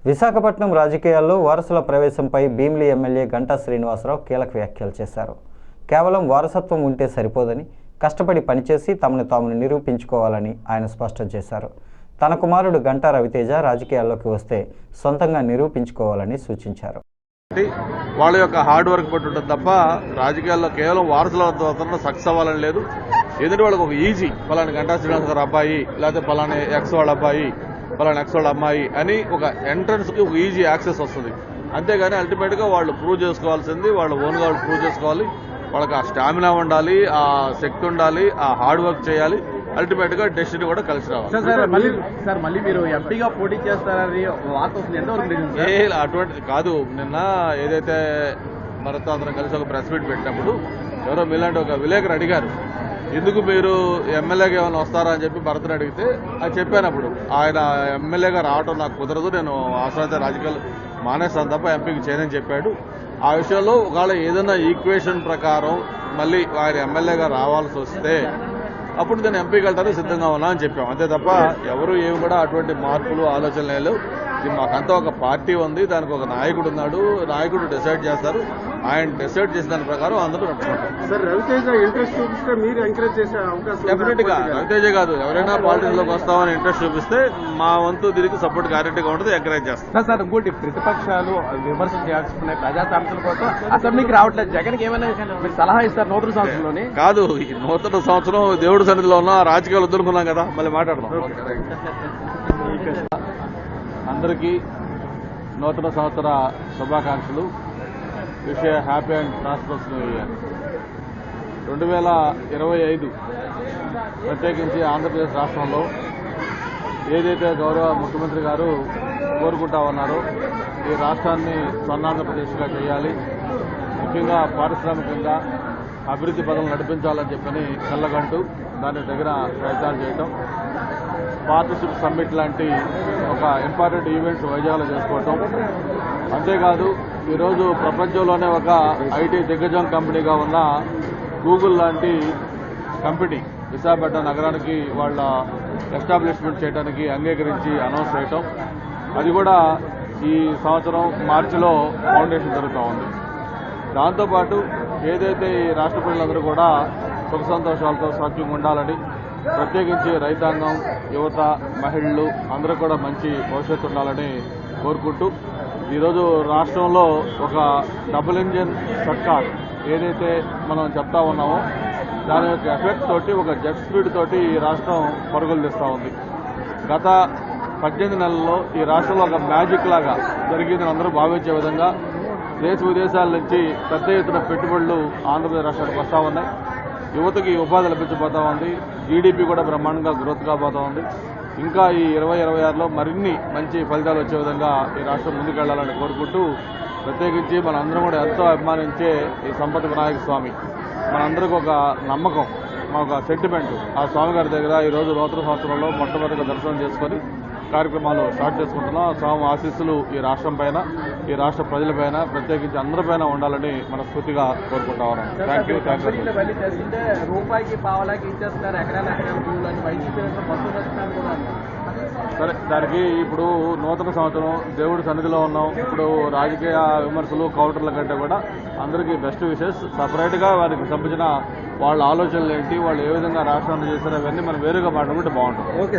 విశాఖపట్నం రాజకీయాల్లో వారసుల ప్రవేశంపై భీమిలి ఎమ్మెల్యే గంటా శ్రీనివాసరావు కీలక వ్యాఖ్యలు చేశారు. కేవలం వారసత్వం ఉంటే సరిపోదని, కష్టపడి పనిచేసి తమను తాము నిరూపించుకోవాలని ఆయన స్పష్టం చేశారు. తన కుమారుడు గంటా రవితేజ రాజకీయాల్లోకి వస్తే సొంతంగా నిరూపించుకోవాలని సూచించారు. వాళ్ళ యొక్క హార్డ్ వర్క్ పట్టి ఉంటుంది తప్ప రాజకీయాల్లో కేవలం వారసులతో సక్సెస్ అవ్వాలని లేదు. ఎందుకంటే వాళ్ళకి ఒక ఈజీ పలానా గంటా శ్రీనివాస్ గారు అబ్బాయి, లేకపోతే పలానా ఎక్స్ వాళ్ళ అబ్బాయి, పలానా ఎక్స్ వాళ్ళ అమ్మాయి అని ఒక ఎంట్రన్స్ కి ఒక ఈజీ యాక్సెస్ వస్తుంది. అంతేగాని అల్టిమేట్ గా వాళ్ళు ప్రూవ్ చేసుకోవాల్సింది వాళ్ళు ఓన్ గా వాళ్ళు ప్రూవ్ చేసుకోవాలి. వాళ్ళకి ఆ స్టామినా ఉండాలి, ఆ శక్తి ఉండాలి, ఆ హార్డ్ వర్క్ చేయాలి. అల్టిమేట్ గా డెస్టినీ కూడా కలిసి రావాలి. మళ్ళీ మీరు ఎంపీగా పోటీ చేస్తారని వార్త వస్తుంది, ఎంతవరకు అటువంటిది కాదు. నిన్న ఏదైతే మనతో అందరం కలిసి ఒక ప్రెస్ మీట్ పెట్టినప్పుడు ఎవరో మీలాంటి ఒక విలేకరు అడిగారు, ఎందుకు మీరు ఎమ్మెల్యేగా ఏమైనా వస్తారా అని చెప్పి భరత్ని అడిగితే అది చెప్పానప్పుడు ఆయన ఎమ్మెల్యేగా రావడం నాకు కుదరదు, నేను అవసరమైతే రాజకీయాలు మానేస్తాను తప్ప ఎంపీకి చేయనని చెప్పాడు. ఆ విషయంలో ఒకవేళ ఏదైనా ఈక్వేషన్ ప్రకారం మళ్ళీ ఆయన ఎమ్మెల్యేగా రావాల్సి వస్తే అప్పుడు నేను ఎంపీకి వెళ్ళడానికి సిద్ధంగా ఉన్నా అని చెప్పాం. అంతే తప్ప ఎవరు ఏమి కూడా అటువంటి మార్పులు ఆలోచనలు లేవు. ఇది మాకంతా ఒక పార్టీ ఉంది, దానికి ఒక నాయకుడు ఉన్నాడు, నాయకుడు డిసైడ్ చేస్తారు. ఆయన డిసైడ్ చేసిన దాని ప్రకారం అందరూ నడుచుకుంటారు. సార్ రవితేజ ఇంట్రెస్ట్ చూపిస్తే మీరు ఎంకరేజ్ చేసే అవకాశం డెఫినెట్ గా రవితేజ కాదు ఎవరైనా పాలిటిక్స్ లోకి వస్తామని ఇంట్రెస్ట్ చూపిస్తే మా వంతు దీనికి సపోర్ట్ గ్యారెంటీగా ఉంటుంది, ఎంకరేజ్ చేస్తాం. సార్ ఇంకోటి ప్రతిపక్షాలు విమర్శలు చేయాల్సుకున్నాయి, ప్రజా సమస్యల కోసం అసెంబ్లీకి రావట్లేదు. జగన్ ఏమైనా మీరు సలహా ఇస్తారు నూతన సంవత్సరంలోని? కాదు, ఈ నూతన సంవత్సరం దేవుడి సన్నిధిలో ఉన్న రాజకీయాలు వదులుకున్నాం కదా, మళ్ళీ మాట్లాడదాం. అందరికీ నూతన సంవత్సర శుభాకాంక్షలు. విషయ happy and prosperous new year. 2025 ప్రత్యేకించి ఆంధ్రప్రదేశ్ రాష్ట్రంలో ఏదైతే గౌరవ ముఖ్యమంత్రి గారు కోరుకుంటా ఉన్నారో ఈ రాష్ట్రాన్ని స్వర్ణాంధ్రప్రదేశ్గా చేయాలి, ముఖ్యంగా పారిశ్రామికంగా అభివృద్ధి పనులు నడిపించాలని చెప్పని కళ్ళగంటూ దాని దగ్గర ప్రయత్నాలు చేయటం, పార్ట్నర్షిప్ సమ్మిట్ లాంటి ఒక ఇంపార్టెంట్ ఈవెంట్స్ వైజాగ్లో చేసుకోవటం. అంతేకాదు ఈరోజు ప్రపంచంలోనే ఒక ఐటీ దిగ్గజం కంపెనీగా ఉన్న గూగుల్ లాంటి కంపెనీ విశాఖపట్నం నగరానికి వాళ్ళ ఎస్టాబ్లిష్మెంట్ చేయడానికి అంగీకరించి అనౌన్స్ చేయటం, అది కూడా ఈ సంవత్సరం మార్చిలో ఫౌండేషన్ జరుగుతూ ఉంది. దాంతోపాటు ఏదైతే ఈ రాష్ట్ర ప్రజలందరూ కూడా సుఖ సంతోషాలతో సౌఖ్యంగా ఉండాలని, ప్రత్యేకించి రైతాంగం, యువత, మహిళలు అందరూ కూడా మంచి భవిష్యత్తు ఉండాలని కోరుకుంటూ ఈరోజు రాష్ట్రంలో ఒక డబుల్ ఇంజిన్ సర్కార్ ఏదైతే మనం చెప్తా ఉన్నామో దాని యొక్క ఎఫెక్ట్ తోటి ఒక జెట్ స్పీడ్ తోటి ఈ రాష్ట్రం పరుగులు తీస్తూ ఉంది. గత 18 నెలల్లో ఈ రాష్ట్రంలో ఒక మ్యాజిక్ లాగా జరిగిందని అందరూ భావించే విధంగా దేశ విదేశాల నుంచి పెద్ద ఎత్తున పెట్టుబడులు ఆంధ్రప్రదేశ్ రాష్ట్రానికి వస్తూ ఉన్నాయి. యువతకి ఉపాధి లభించబోతా ఉంది, జీడీపీ కూడా బ్రహ్మాండంగా గ్రోత్ కాబోతా ఉంది. ఇంకా ఈ 2026లో మరిన్ని మంచి ఫలితాలు వచ్చే విధంగా ఈ రాష్ట్రం ముందుకెళ్లాలని కోరుకుంటూ, ప్రత్యేకించి మనందరం కూడా ఎంతో అభిమానించే ఈ సంపద వినాయక స్వామి మనందరికీ ఒక నమ్మకం, ఒక సెంటిమెంట్. ఆ స్వామి గారి దగ్గర ఈరోజు నూతన సంవత్సరంలో మొట్టమొదటిగా దర్శనం చేసుకొని కార్యక్రమాలు స్టార్ట్ చేసుకుంటున్నాం. స్వామి ఆశీస్సులు ఈ రాష్ట్రం పైన, ఈ రాష్ట్ర ప్రజలపైన, ప్రత్యేకించి అందరిపైన ఉండాలని మనస్ఫూర్తిగా కోరుకుంటా ఉన్నాం. Thank you. సరే, దానికి ఇప్పుడు నూతన సంవత్సరం దేవుడి సన్నిధిలో ఉన్నాం. ఇప్పుడు రాజకీయ విమర్శలు కౌంటర్ల కంటే కూడా అందరికీ బెస్ట్ విషెస్. సపరేట్ గా వారికి సంబంధించిన వాళ్ళ ఆలోచనలు ఏంటి, వాళ్ళు ఏ విధంగా రాష్ట్రాన్ని చేశారో అవన్నీ మనం వేరుగా మాట్లాడుకుంటే బాగుంటుంది. ఓకే.